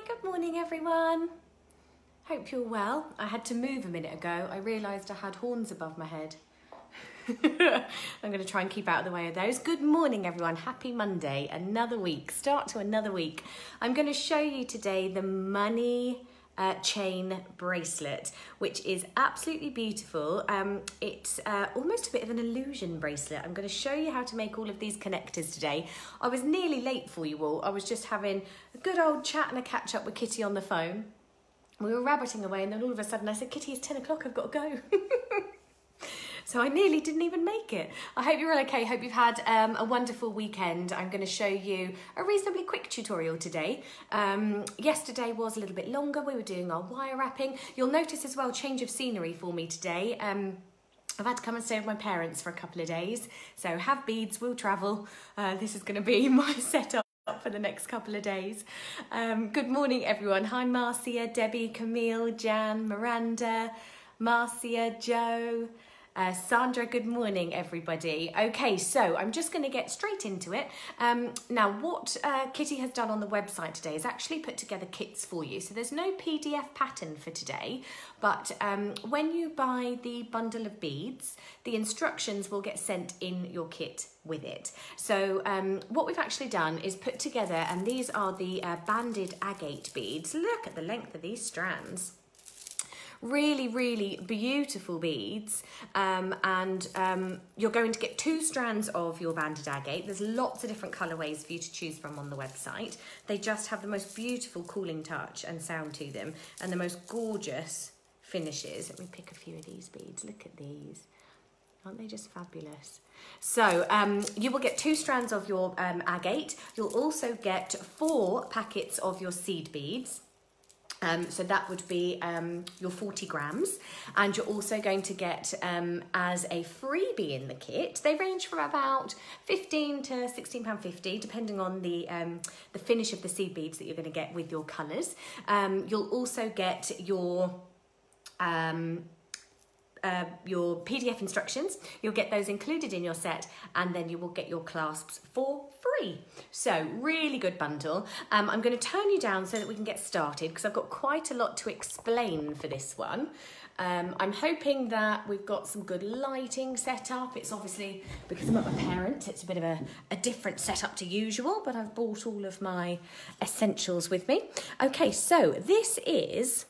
Good morning everyone. Hope you're well. I had to move a minute ago. I realised I had horns above my head. I'm going to try and keep out of the way of those. Good morning everyone. Happy Monday. Another week. Start to another week. I'm going to show you today the money chain bracelet, which is absolutely beautiful. It's almost a bit of an illusion bracelet. I'm going to show you how to make all of these connectors today. I was nearly late for you all. I was just having a good old chat and a catch up with Kitty on the phone. We were rabbiting away and then all of a sudden I said, Kitty, it's 10 o'clock, I've got to go. So I nearly didn't even make it. I hope you're all okay. Hope you've had a wonderful weekend. I'm going to show you a reasonably quick tutorial today. Yesterday was a little bit longer. We were doing our wire wrapping. You'll notice as well, change of scenery for me today. I've had to come and stay with my parents for a couple of days. So have beads, will travel. This is going to be my setup for the next couple of days. Good morning, everyone. Hi, Marcia, Debbie, Camille, Jan, Miranda, Marcia, Joe. Sandra, good morning everybody. Okay, so I'm just going to get straight into it. Now what Kitty has done on the website today is actually put together kits for you. So there's no PDF pattern for today, but when you buy the bundle of beads, the instructions will get sent in your kit with it. So what we've actually done is put together, and these are the banded agate beads. Look at the length of these strands. Really, really beautiful beads, and you're going to get 2 strands of your banded agate. There's lots of different colourways for you to choose from on the website. They just have the most beautiful cooling touch and sound to them, and the most gorgeous finishes. Let me pick a few of these beads. Look at these. Aren't they just fabulous? So you will get 2 strands of your agate. You'll also get 4 packets of your seed beads. So that would be your 40 grams, and you're also going to get as a freebie in the kit. They range from about £15 to £16.50 depending on the finish of the seed beads that you're going to get with your colours. You'll also get your PDF instructions. You'll get those included in your set, and then you will get your clasps for free. So really good bundle. I'm going to turn you down so that we can get started because I've got quite a lot to explain for this one. I'm hoping that we've got some good lighting set up. It's obviously, because I'm at my parents', it's a bit of a different setup to usual, but I've bought all of my essentials with me. Okay, so this is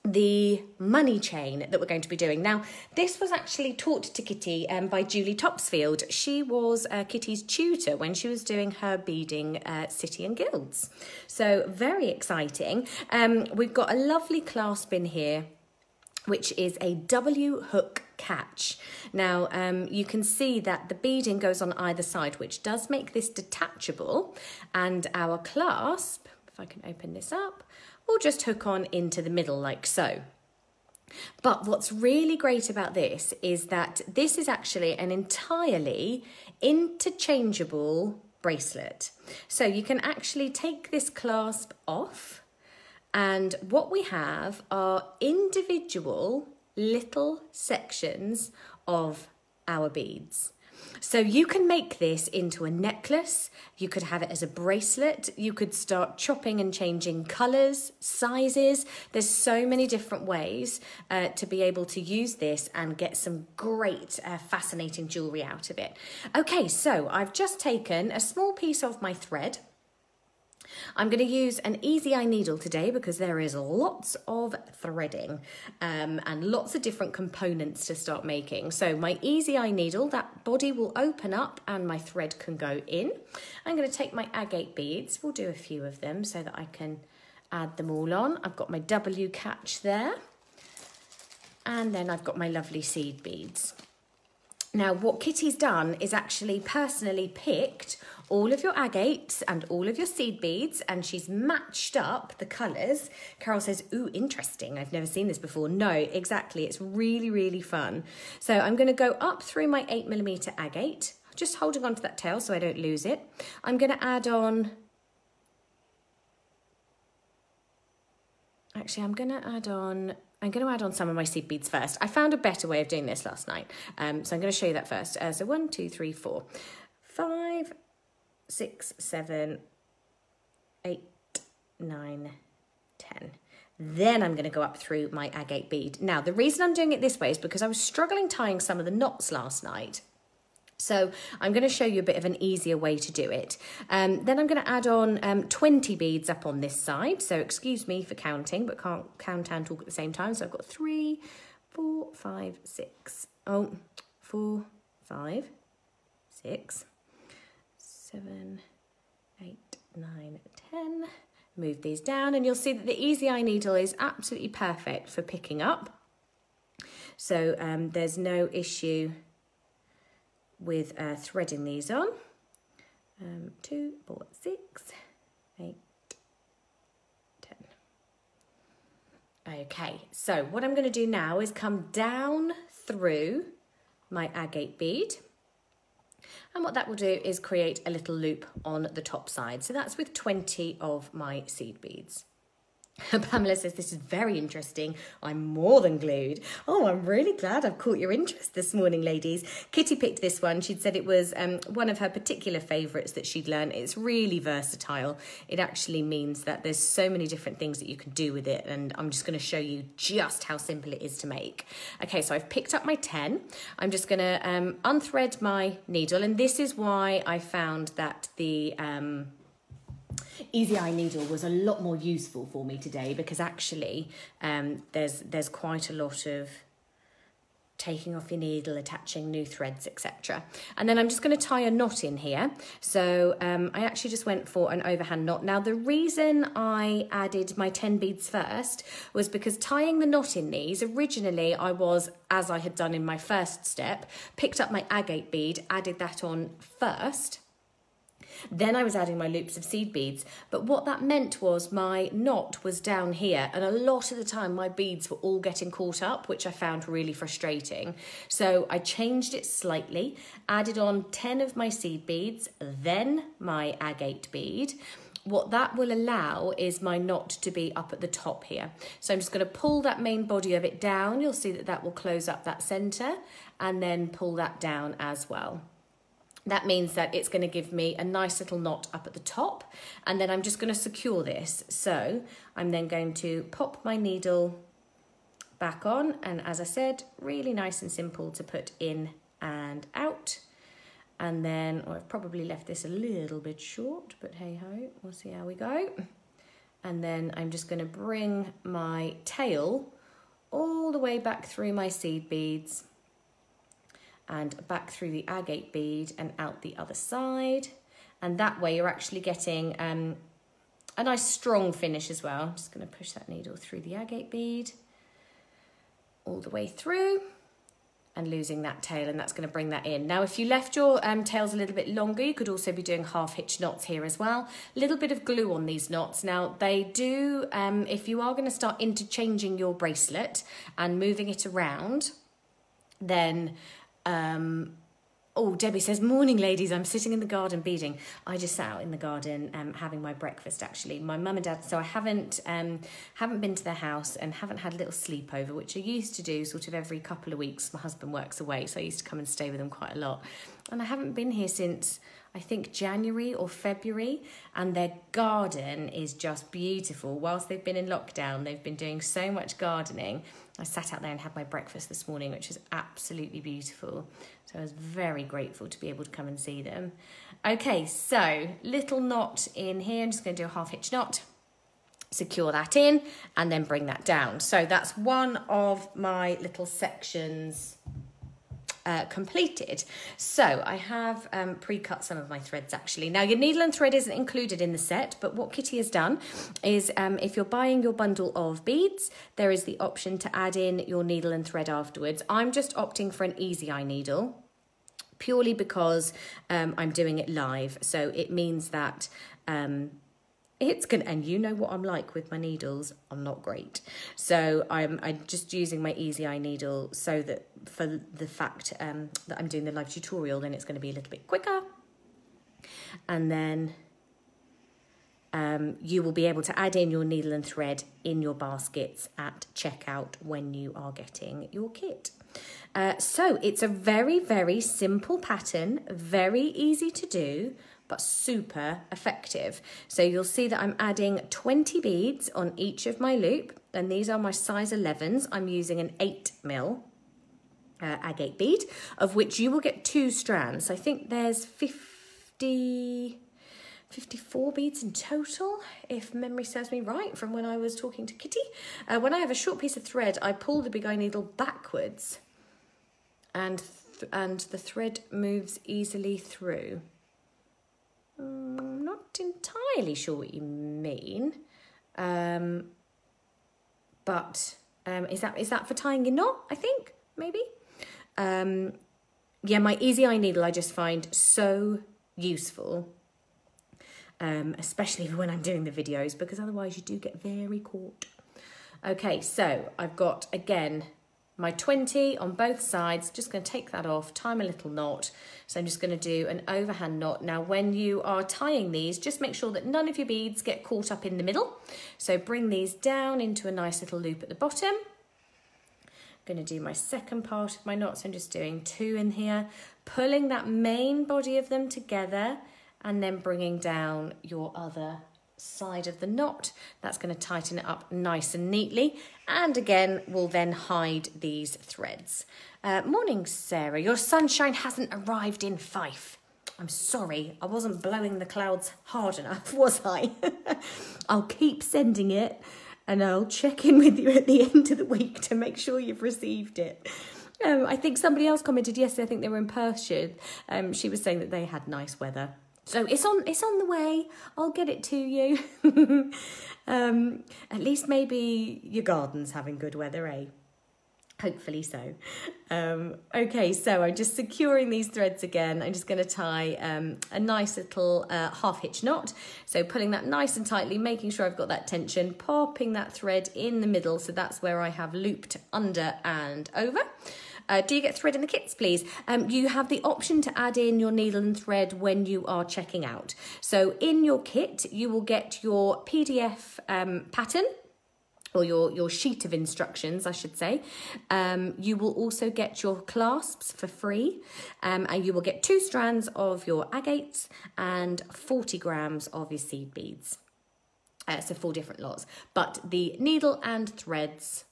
the money chain that we're going to be doing. Now, this was actually taught to Kitty by Julie Topsfield. She was Kitty's tutor when she was doing her beading City and Guilds. So very exciting. We've got a lovely clasp in here, which is a W hook catch. Now, you can see that the beading goes on either side, which does make this detachable, and our clasp, if I can open this up, we'll just hook on into the middle like so. But what's really great about this is that this is actually an entirely interchangeable bracelet. So you can actually take this clasp off, and what we have are individual little sections of our beads. So you can make this into a necklace, you could have it as a bracelet, you could start chopping and changing colours, sizes. There's so many different ways to be able to use this and get some great fascinating jewellery out of it. Okay, so I've just taken a small piece of my thread. I'm going to use an easy eye needle today because there is lots of threading and lots of different components to start making. So my easy eye needle, that body will open up and my thread can go in. I'm going to take my agate beads. We'll do a few of them so that I can add them all on. I've got my W catch there, and then I've got my lovely seed beads. Now, what Kitty's done is actually personally picked all of your agates and all of your seed beads, and she's matched up the colours. Carol says, ooh, interesting. I've never seen this before. No, exactly. It's really, really fun. So I'm going to go up through my 8mm agate, just holding on to that tail so I don't lose it. I'm going to add on... Actually, I'm going to add on some of my seed beads first. I found a better way of doing this last night. So I'm going to show you that first. So 1, 2, 3, 4, 5, 6, 7, 8, 9, 10. Then I'm going to go up through my agate bead. Now, the reason I'm doing it this way is because I was struggling tying some of the knots last night. So I'm going to show you a bit of an easier way to do it. Then I'm going to add on 20 beads up on this side. So excuse me for counting, but can't count and talk at the same time. So I've got 3, 4, 5, 6. Oh, 4, 5, 6, 7, 8, 9, 10. Move these down and you'll see that the Easy Eye needle is absolutely perfect for picking up. So there's no issue with threading these on. 2, 4, 6, 8, 10. Okay, so what I'm going to do now is come down through my agate bead. And what that will do is create a little loop on the top side. So that's with 20 of my seed beads. Pamela says, this is very interesting. I'm more than glued. Oh, I'm really glad I've caught your interest this morning, ladies. Kitty picked this one. She'd said it was one of her particular favourites that she'd learned. It's really versatile. It actually means that there's so many different things that you can do with it. And I'm just going to show you just how simple it is to make. Okay, so I've picked up my 10. I'm just going to unthread my needle. And this is why I found that the Easy Eye needle was a lot more useful for me today, because actually there's quite a lot of taking off your needle, attaching new threads, etc. And then I'm just going to tie a knot in here. So I actually just went for an overhand knot. Now the reason I added my 10 beads first was because tying the knot in these, originally I was, as I had done in my first step, picked up my agate bead, added that on first. Then I was adding my loops of seed beads, but what that meant was my knot was down here, and a lot of the time my beads were all getting caught up, which I found really frustrating. So I changed it slightly, added on 10 of my seed beads, then my agate bead. What that will allow is my knot to be up at the top here. So I'm just going to pull that main body of it down. You'll see that that will close up that centre, and then pull that down as well. That means that it's going to give me a nice little knot up at the top, and then I'm just going to secure this. So I'm then going to pop my needle back on, and as I said, really nice and simple to put in and out. And then, I've probably left this a little bit short, but hey ho, we'll see how we go. And then I'm just going to bring my tail all the way back through my seed beads, and back through the agate bead and out the other side. And that way you're actually getting a nice strong finish as well. I'm just going to push that needle through the agate bead all the way through and losing that tail, and that's going to bring that in. Now if you left your tails a little bit longer, you could also be doing half hitch knots here as well. A little bit of glue on these knots. Now they do, if you are going to start interchanging your bracelet and moving it around, then oh, Debbie says, morning ladies, I'm sitting in the garden beading. I just sat out in the garden having my breakfast actually. My mum and dad, so I haven't been to their house and haven't had a little sleepover, which I used to do sort of every couple of weeks. My husband works away, so I used to come and stay with them quite a lot. And I haven't been here since, I think, January or February, and their garden is just beautiful. Whilst they've been in lockdown, they've been doing so much gardening. I sat out there and had my breakfast this morning, which is absolutely beautiful. So I was very grateful to be able to come and see them. Okay, so little knot in here. I'm just going to do a half hitch knot, secure that in, and then bring that down. So that's one of my little sections completed. So I have pre-cut some of my threads actually. Now your needle and thread isn't included in the set, but what Kitty has done is if you're buying your bundle of beads, there is the option to add in your needle and thread afterwards. I'm just opting for an Easy Eye needle purely because I'm doing it live. So it means that it's gonna, and you know what I'm like with my needles, I'm not great. So I'm just using my Easy Eye needle so that for the fact that I'm doing the live tutorial, then it's going to be a little bit quicker. And then you will be able to add in your needle and thread in your baskets at checkout when you are getting your kit. So it's a very, very simple pattern, very easy to do, but super effective. So you'll see that I'm adding 20 beads on each of my loop, and these are my size 11s. I'm using an 8mm agate bead, of which you will get 2 strands. I think there's 54 beads in total, if memory serves me right, from when I was talking to Kitty. When I have a short piece of thread, I pull the big eye needle backwards, and the thread moves easily through. I'm not entirely sure what you mean, but is that for tying your knot? I think maybe. Yeah, my easy eye needle I just find so useful, especially when I'm doing the videos, because otherwise you do get very caught. Okay, so I've got, again, my 20 on both sides. Just going to take that off, tie my little knot. So I'm just going to do an overhand knot. Now, when you are tying these, just make sure that none of your beads get caught up in the middle. So bring these down into a nice little loop at the bottom. I'm going to do my second part of my knot, so I'm just doing 2 in here, pulling that main body of them together, and then bringing down your other side of the knot. That's going to tighten it up nice and neatly, and again we'll then hide these threads. Morning, Sarah. Your sunshine hasn't arrived in Fife. I'm sorry, I wasn't blowing the clouds hard enough, was I? I'll keep sending it, and I'll check in with you at the end of the week to make sure you've received it. I think somebody else commented yesterday, I think they were in Perthshire. She was saying that they had nice weather. So it's on the way. I'll get it to you. At least maybe your garden's having good weather, eh? Hopefully so. Okay, so I'm just securing these threads again. I'm just going to tie a nice little half hitch knot. So pulling that nice and tightly, making sure I've got that tension, popping that thread in the middle. So that's where I have looped under and over. Do you get thread in the kits, please? You have the option to add in your needle and thread when you are checking out. So in your kit, you will get your PDF pattern, or your sheet of instructions, I should say. You will also get your clasps for free, and you will get 2 strands of your agates and 40 grams of your seed beads. So 4 different lots. But the needle and threads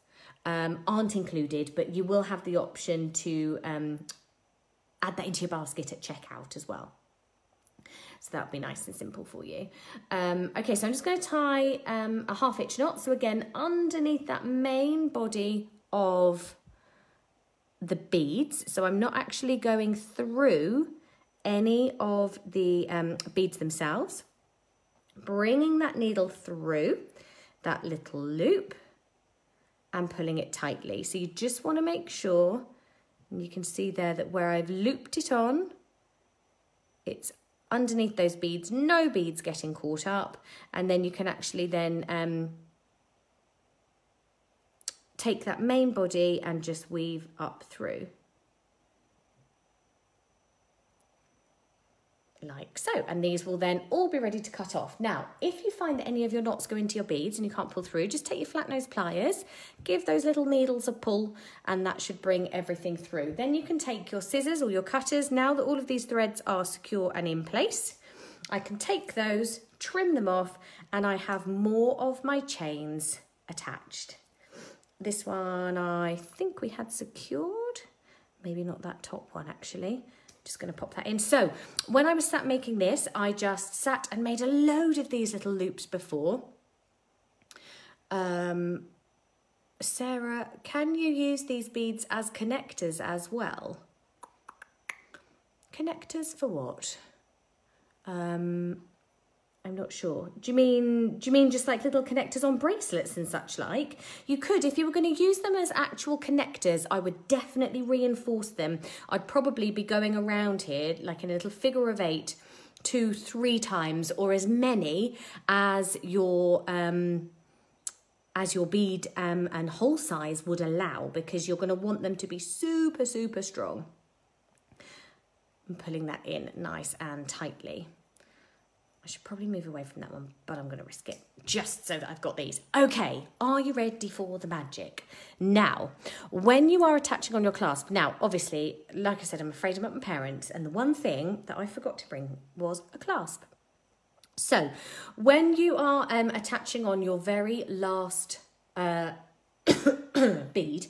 aren't included, but you will have the option to add that into your basket at checkout as well. So that'll be nice and simple for you. Okay, so I'm just going to tie a half hitch knot. So again, underneath that main body of the beads. So I'm not actually going through any of the beads themselves. Bringing that needle through that little loop and pulling it tightly. So you just want to make sure, and you can see there that where I've looped it on, it's underneath those beads, no beads getting caught up, and then you can actually then take that main body and just weave up through. Like so, and these will then all be ready to cut off. Now, if you find that any of your knots go into your beads and you can't pull through, just take your flat nose pliers, give those little needles a pull, and that should bring everything through. Then you can take your scissors or your cutters. Now that all of these threads are secure and in place, I can take those, trim them off, and I have more of my chains attached. This one I think we had secured, maybe not that top one actually. Just going to pop that in. So when I was sat making this, I just sat and made a load of these little loops before. Sarah, can you use these beads as connectors as well? Connectors for what? I'm not sure. Do you mean just like little connectors on bracelets and such like? You could, if you were going to use them as actual connectors, I would definitely reinforce them. I'd probably be going around here like in a little figure of 8, 2, 3 times, or as many as your bead and hole size would allow, because you're going to want them to be super, super strong. I'm pulling that in nice and tightly. I should probably move away from that one, but I'm going to risk it just so that I've got these. Okay, are you ready for the magic? Now, when you are attaching on your clasp, now, obviously, like I said, I'm afraid I'm at my parents', and the one thing that I forgot to bring was a clasp. So, when you are attaching on your very last bead,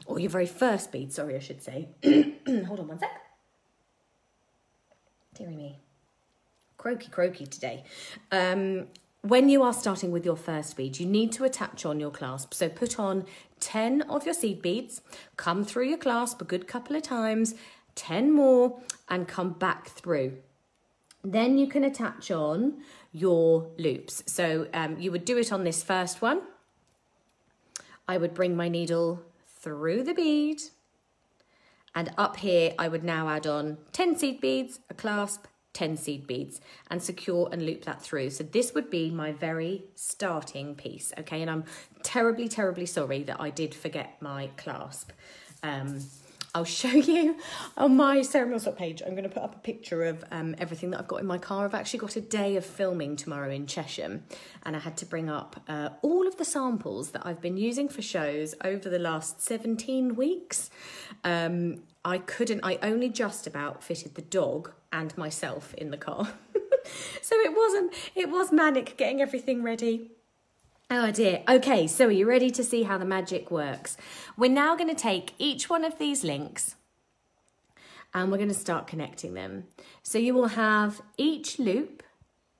or your very first bead, sorry, I should say. Hold on one sec. Dearie me. Croaky today. When you are starting with your first bead, you need to attach on your clasp. So put on 10 of your seed beads, come through your clasp a good couple of times, 10 more, and come back through. Then you can attach on your loops. So you would do it on this first one. I would bring my needle through the bead, and up here I would now add on 10 seed beads, a clasp, 10 seed beads, and secure and loop that through. So this would be my very starting piece, okay? And I'm terribly, terribly sorry that I did forget my clasp. I'll show you on my ceremonial swap page. I'm going to put up a picture of everything that I've got in my car. I've actually got a day of filming tomorrow in Chesham, and I had to bring up all of the samples that I've been using for shows over the last 17 weeks. I only just about fitted the dog and myself in the car. So it was manic getting everything ready. Oh dear. Okay, so are you ready to see how the magic works? We're now going to take each one of these links and we're going to start connecting them. So you will have each loop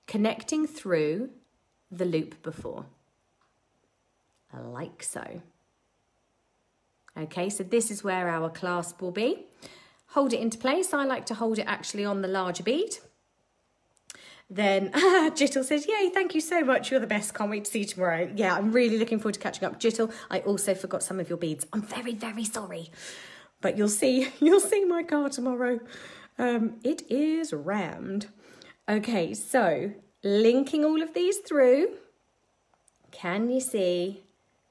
connecting through the loop before, like so. Okay, so this is where our clasp will be. Hold it into place. I like to hold it actually on the larger bead. Then Jittle says, yay, thank you so much. You're the best. Can't wait to see you tomorrow. Yeah, I'm really looking forward to catching up. Jittle, I also forgot some of your beads. I'm very, very sorry. But you'll see my car tomorrow. It is rammed. Okay, so linking all of these through, can you see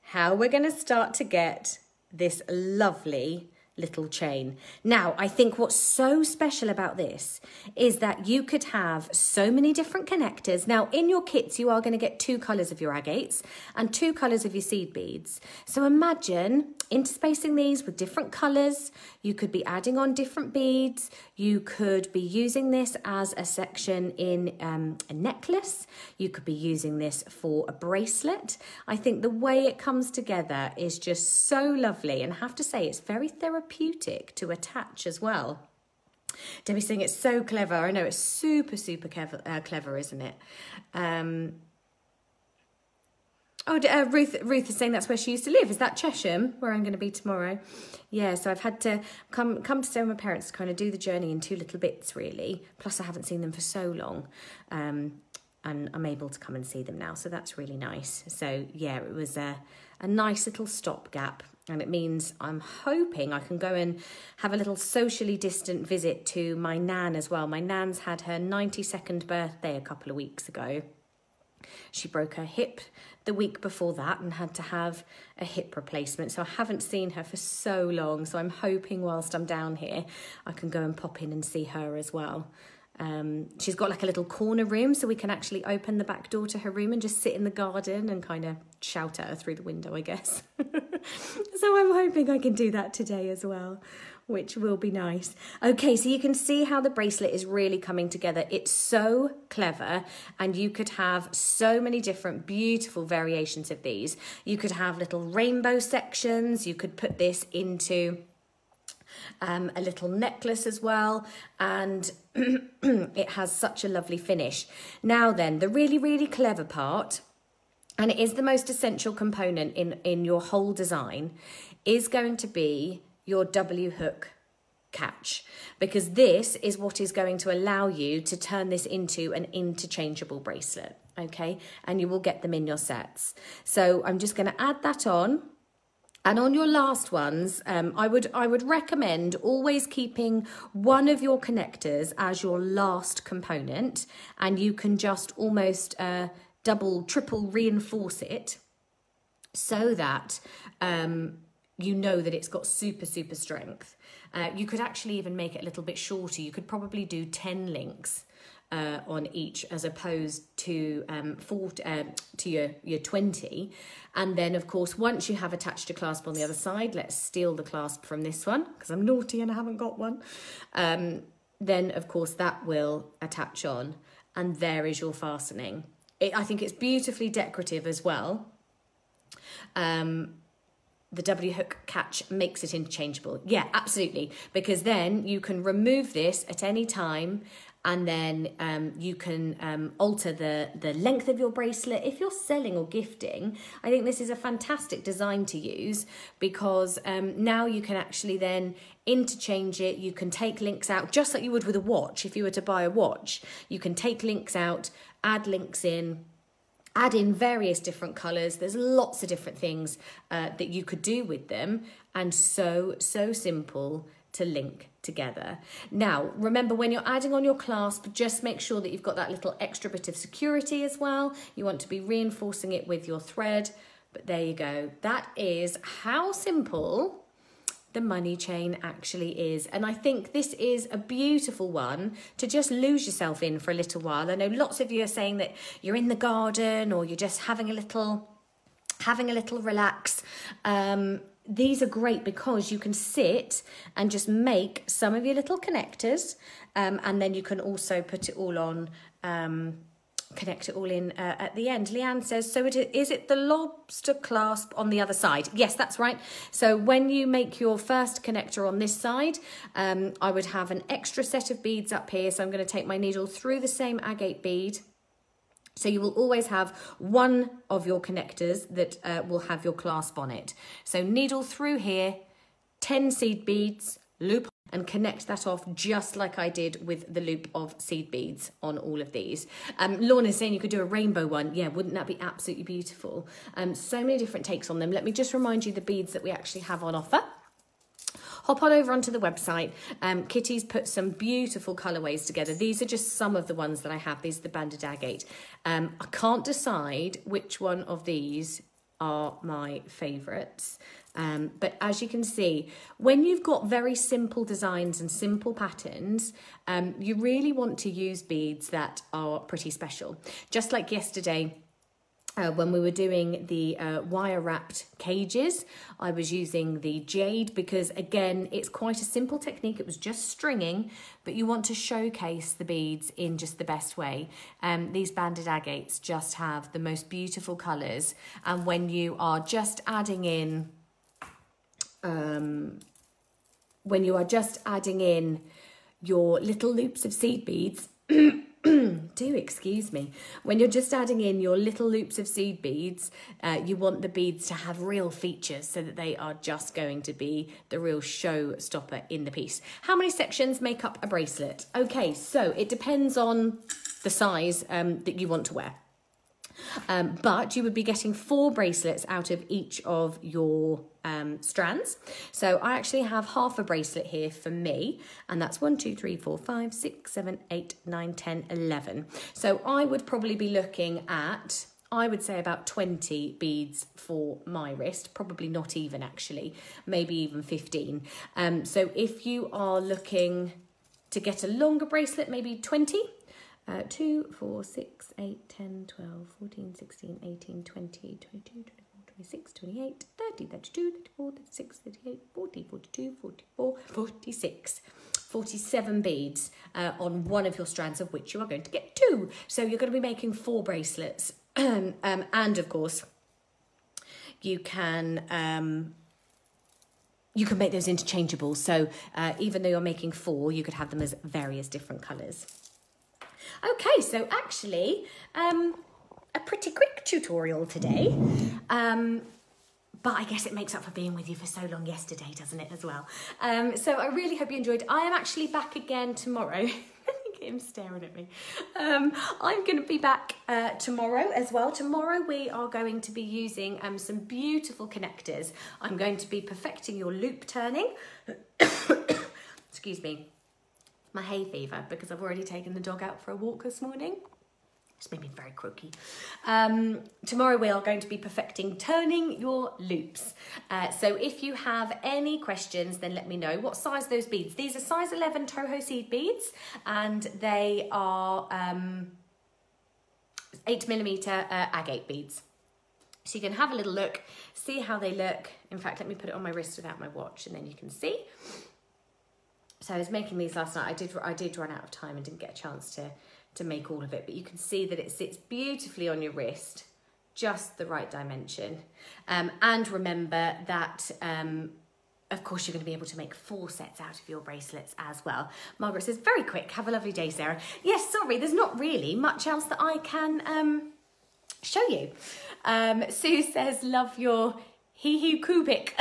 how we're going to start to get this lovely little chain? Now, I think what's so special about this is that you could have so many different connectors. Now, in your kits, you are going to get 2 colours of your agates and 2 colours of your seed beads. So imagine interspacing these with different colours. You could be adding on different beads. You could be using this as a section in a necklace. You could be using this for a bracelet. I think the way it comes together is just so lovely, and I have to say it's very therapeutic to attach as well. Debbie's saying it's so clever. I know it's super, super clever, isn't it? Ruth is saying that's where she used to live. Is that Chesham, where I'm going to be tomorrow? Yeah, so I've had to come to stay with my parents to kind of do the journey in 2 little bits, really. Plus, I haven't seen them for so long. And I'm able to come and see them now, so that's really nice. So, yeah, it was a nice little stopgap. And it means I'm hoping I can go and have a little socially distant visit to my nan as well. My nan's had her 92nd birthday a couple of weeks ago. She broke her hip the week before that and had to have a hip replacement. So I haven't seen her for so long. So I'm hoping whilst I'm down here, I can go and pop in and see her as well. She's got like a little corner room, so we can actually open the back door to her room and just sit in the garden and kind of shout at her through the window, I guess. So I'm hoping I can do that today as well, which will be nice. Okay, so you can see how the bracelet is really coming together. It's so clever, and you could have so many different beautiful variations of these. You could have little rainbow sections. You could put this into a little necklace as well, and it has such a lovely finish. Now then, the really, really clever part, and it is the most essential component in your whole design, is going to be your W hook catch, because this is what is going to allow you to turn this into an interchangeable bracelet, okay? And you will get them in your sets. So I'm just going to add that on. And on your last ones, I would recommend always keeping one of your connectors as your last component, and you can just almost double, triple reinforce it so that you know that it's got super, super strength. You could actually even make it a little bit shorter. You could probably do 10 links on each, as opposed to your 20. And then of course, once you have attached a clasp on the other side, let's steal the clasp from this one because I'm naughty and I haven't got one. Then of course that will attach on, and there is your fastening. I think it's beautifully decorative as well. The W hook catch makes it interchangeable. Yeah, absolutely. Because then you can remove this at any time, and then you can alter the length of your bracelet. If you're selling or gifting, I think this is a fantastic design to use, because now you can actually then interchange it. You can take links out, just like you would with a watch. If you were to buy a watch, you can take links out, add links in, add in various different colours. There's lots of different things that you could do with them, and so simple to link together. Now, remember, when you're adding on your clasp, just make sure that you've got that little extra bit of security as well. You want to be reinforcing it with your thread, but there you go. That is how simple the money chain actually is. And I think this is a beautiful one to just lose yourself in for a little while. I know lots of you are saying that you're in the garden, or you're just having a little relax. These are great because you can sit and just make some of your little connectors, and then you can also put it all on, connect it all in at the end. Leanne says, so is it the lobster clasp on the other side? Yes, that's right. So when you make your first connector on this side, I would have an extra set of beads up here. So I'm going to take my needle through the same agate bead. So you will always have one of your connectors that will have your clasp on it. So needle through here, 10 seed beads, loop, and connect that off just like I did with the loop of seed beads on all of these. Lorna's saying you could do a rainbow one. Yeah, wouldn't that be absolutely beautiful? So many different takes on them. Let me just remind you the beads that we actually have on offer. Hop on over onto the website. Kitty's put some beautiful colourways together. These are just some of the ones that I have. These are the banded agate. I can't decide which one of these are my favourites. But as you can see, when you've got very simple designs and simple patterns, you really want to use beads that are pretty special. Just like yesterday, when we were doing the wire wrapped cages, I was using the jade because, again, it's quite a simple technique. It was just stringing, but you want to showcase the beads in just the best way. These banded agates just have the most beautiful colours, and when you are just adding in your little loops of seed beads, excuse me, when you're just adding in your little loops of seed beads, you want the beads to have real features so that they are just going to be the real showstopper in the piece. How many sections make up a bracelet? Okay, so it depends on the size that you want to wear. But you would be getting 4 bracelets out of each of your strands. So I actually have half a bracelet here for me, and that's 1, 2, 3, 4, 5, 6, 7, 8, 9, 10, 11. So I would probably be looking at, I would say, about 20 beads for my wrist, probably not even actually, maybe even 15. So if you are looking to get a longer bracelet, maybe 20. 2, 4, 6, 8, 10, 12, 14, 16, 18, 20, 22, 24, 26, 28, 30, 32, 34, 36, 38, 40, 42, 44, 46. 47 beads on one of your strands, of which you are going to get 2. So you're going to be making 4 bracelets. And of course, you can make those interchangeable. So even though you're making 4, you could have them as various different colours. Okay, so actually, a pretty quick tutorial today, but I guess it makes up for being with you for so long yesterday, doesn't it, as well? So I really hope you enjoyed. I am actually back again tomorrow. Look at him staring at me. I'm going to be back tomorrow as well. Tomorrow we are going to be using some beautiful connectors. I'm going to be perfecting your loop turning. Excuse me. My hay fever, because I've already taken the dog out for a walk this morning. It's made me very croaky. Tomorrow we are going to be perfecting turning your loops. So if you have any questions, then let me know. What size are those beads? These are size 11 Toho seed beads, and they are 8mm agate beads. So you can have a little look, see how they look. In fact, let me put it on my wrist without my watch, and then you can see. So I was making these last night. I did run out of time and didn't get a chance to make all of it, but you can see that it sits beautifully on your wrist, just the right dimension. And remember that, of course, you're going to be able to make 4 sets out of your bracelets as well. Margaret says, very quick, have a lovely day, Sarah. Yes, sorry, there's not really much else that I can show you. Sue says, love your hee-hee kubik,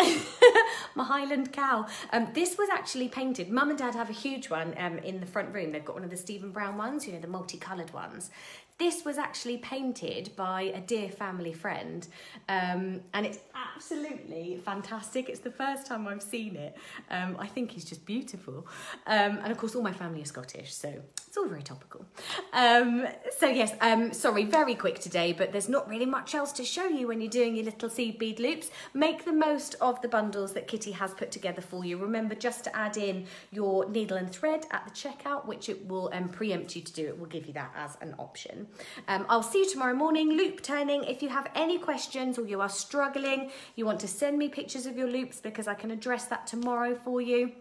my Highland cow. This was actually painted. Mum and Dad have a huge one in the front room. They've got one of the Stephen Brown ones, you know, the multicoloured ones. This was actually painted by a dear family friend, and it's absolutely fantastic. It's the first time I've seen it. I think he's just beautiful. And of course, all my family are Scottish, so it's all very topical. So yes, sorry, very quick today, but there's not really much else to show you when you're doing your little seed bead loops. Make the most of the bundles that Kitty has put together for you. Remember just to add in your needle and thread at the checkout, which it will preempt you to do. It will give you that as an option. I'll see you tomorrow morning, loop turning. If you have any questions or you are struggling, you want to send me pictures of your loops because I can address that tomorrow for you,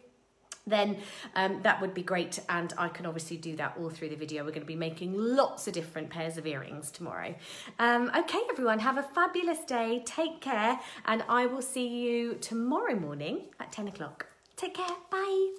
then that would be great, and I can obviously do that all through the video. We're going to be making lots of different pairs of earrings tomorrow. Okay, everyone, have a fabulous day. Take care, and I will see you tomorrow morning at 10 o'clock. Take care. Bye.